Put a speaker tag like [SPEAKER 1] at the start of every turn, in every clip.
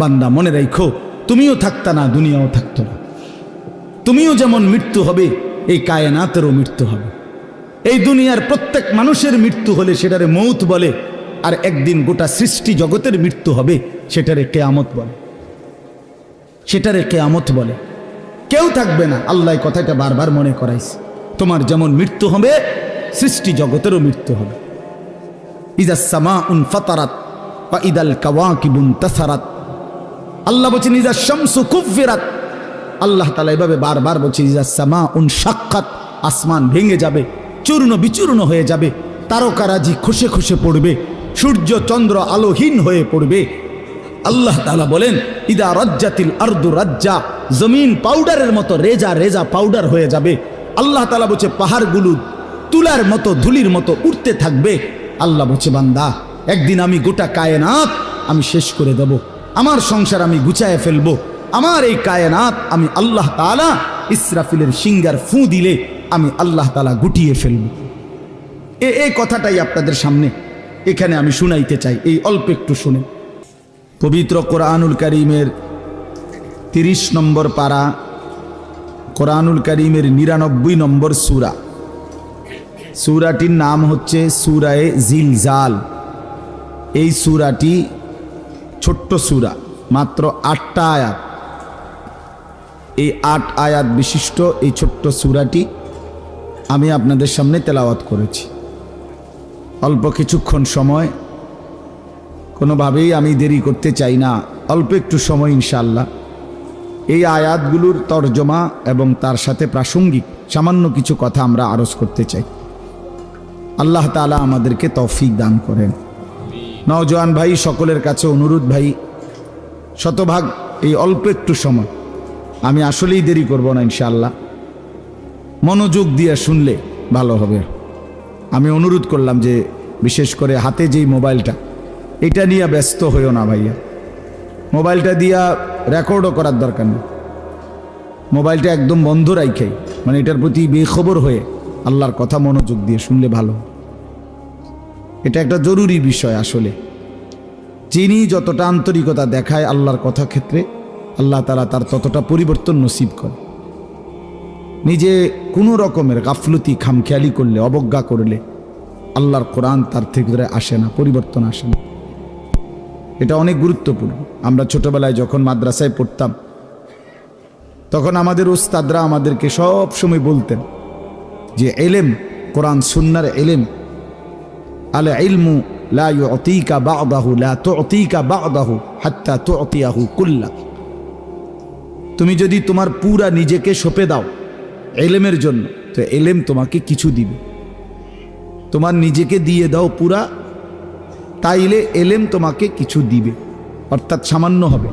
[SPEAKER 1] বান্দা মনে রাখো, তুমিও থাকতা না, দুনিয়াও থাকতো না। তুমিও যেমন মৃত্যু হবে, এই কায়নাতেরও মৃত্যু হবে। এই দুনিয়ার প্রত্যেক মানুষের মৃত্যু হলে সেটারে মৌত বলে, আর একদিন গোটা সৃষ্টি জগতের মৃত্যু হবে, সেটারে কেয়ামত বলে। সেটারে কেয়ামত বলে। কেউ থাকবে না। আল্লাহ কথাটা বারবার মনে করাইছে, তোমার যেমন মৃত্যু হবে, সৃষ্টি জগতেরও মৃত্যু হবে। ইযাস সামাউন ফাতারাত ওয়া ইদাল কাওয়াকিবুন তাসারাত। আল্লাহ বলেছেন ইযাস শামসু কুফিরাত। আল্লাহ তাআলা এভাবে বারবার বলছে ইযাস সামাউন শাক্কাত, আসমান ভেঙে যাবে, চূর্ণ বিচূর্ণ হয়ে যাবে, তারকারাজি খসে খসে পড়বে, সূর্য চন্দ্র আলোহীন হয়ে পড়বে। আল্লাহ তাআলা বলেন ইদা রাজ্জাতিল আরদু রাজ্জা, জমিন পাউডারের মতো রেজা রেজা পাউডার হয়ে যাবে। আল্লাহ তাআলা বলছে পাহাড়গুলো তুলার মতো ধুলির মতো উঠতে থাকবে। আল্লাহ বলছে বান্দা, একদিন আমি গোটা কায়নাত আমি শেষ করে দেব, আমার সংসার আমি গুছায় ফেলবো, আমার এই কায়নাত আমি আল্লাহ তাআলা ইসরাফিলের সিঙ্গার ফু দিলে আমি আল্লাহ তাআলা গুটিয়ে ফেলব। এই কথাটাই আপনাদের সামনে এখানে আমি শুনাইতে চাই। এই অল্প একটু শুনে, পবিত্র কোরআনুল কারীমের 30 নম্বর পারা, কোরআনুল কারীমের 99 নম্বর সূরা। সূরাটির নাম হচ্ছে সূরায়ে জিলজাল। এই সূরাটি ছোট্ট সূরা, মাত্র 8টা আয়াত। এই 8 আয়াত বিশিষ্ট এই ছোট্ট সূরাটি আমি আপনাদের সামনে তেলাওয়াত করেছি। অল্প কিছুক্ষণ সময়, কোনোভাবেই আমি দেরি করতে চাই না, অল্প একটু সময় ইনশাআল্লাহ এই আয়াতগুলোর তর্জমা এবং তার সাথে প্রাসঙ্গিক সামান্য কিছু কথা আমরা আরজ করতে চাই। আল্লাহ তাআলা আমাদেরকে তৌফিক দান করেন। নওজোয়ান ভাই সকলের কাছে অনুরোধ, ভাই শতভাগ এই অল্প একটু সময়, আমি আসলেই দেরি করব না ইনশাআল্লাহ, মনোযোগ দিয়ে শুনলে ভালো হবে। আমি অনুরোধ করলাম যে বিশেষ করে হাতে যেই মোবাইলটা, এটা নিয়ে ব্যস্ত হইও না ভাইয়া। মোবাইলটা দিয়া রেকর্ডও করার দরকার নেই, মোবাইলটা একদম বন্ধ রাখাই, মানে এটার প্রতি বেখবর হয়ে আল্লাহর কথা মনোযোগ দিয়ে শুনলে ভালো। এটা একটা জরুরি বিষয়। আসলে যিনি যতটা আন্তরিকতা দেখায় আল্লাহর কথা ক্ষেত্রে, আল্লাহ তাআলা তার ততটা পরিবর্তন নসিব করে। নিজে কোনো রকমের গাফলতি খামখেয়ালি করলে, অবজ্ঞা করলে আল্লাহর কোরআন তার থেকে আসে না, পরিবর্তন আসে না। এটা অনেক গুরুত্বপূর্ণ। আমরা ছোটবেলায় যখন মাদ্রাসায় পড়তাম, তখন আমাদের উস্তাদরা আমাদেরকে সব সময় বলতেন যে ইলম, কোরআন সুন্নাহর ইলম, আল ইলমু লা ইউতিকা বা'দাহু লা তুতিকা বা'দাহু হাত্তা তুতিয়াহু কুল্লা। তুমি যদি তোমার পুরা নিজেকে সঁপে দাও ইলমের জন্য, তো ইলম তোমাকে কিছু দিবে। তোমার নিজেকে দিয়ে দাও পুরা, তাইলে ইলম তোমাকে কিছু দিবে, অর্থাৎ সামান্য হবে।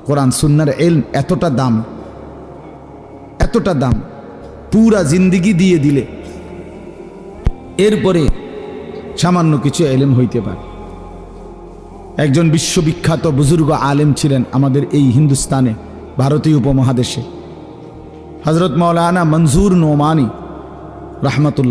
[SPEAKER 1] কোরআন সুন্নাহর ইলম এতটা দাম, এতটা দাম, পুরা জিন্দেগি দিয়ে দিলে এরপরে সামান্য কিছু ইলম হইতে পারে। একজন বিশ্ববিখ্যাত বুজুর্গ আলেম ছিলেন আমাদের এই হিন্দুস্তানে, ভারতীয় উপমহাদেশে, হযরত মাওলানা মনজুর নোমানী রাহমাতুল্লাহ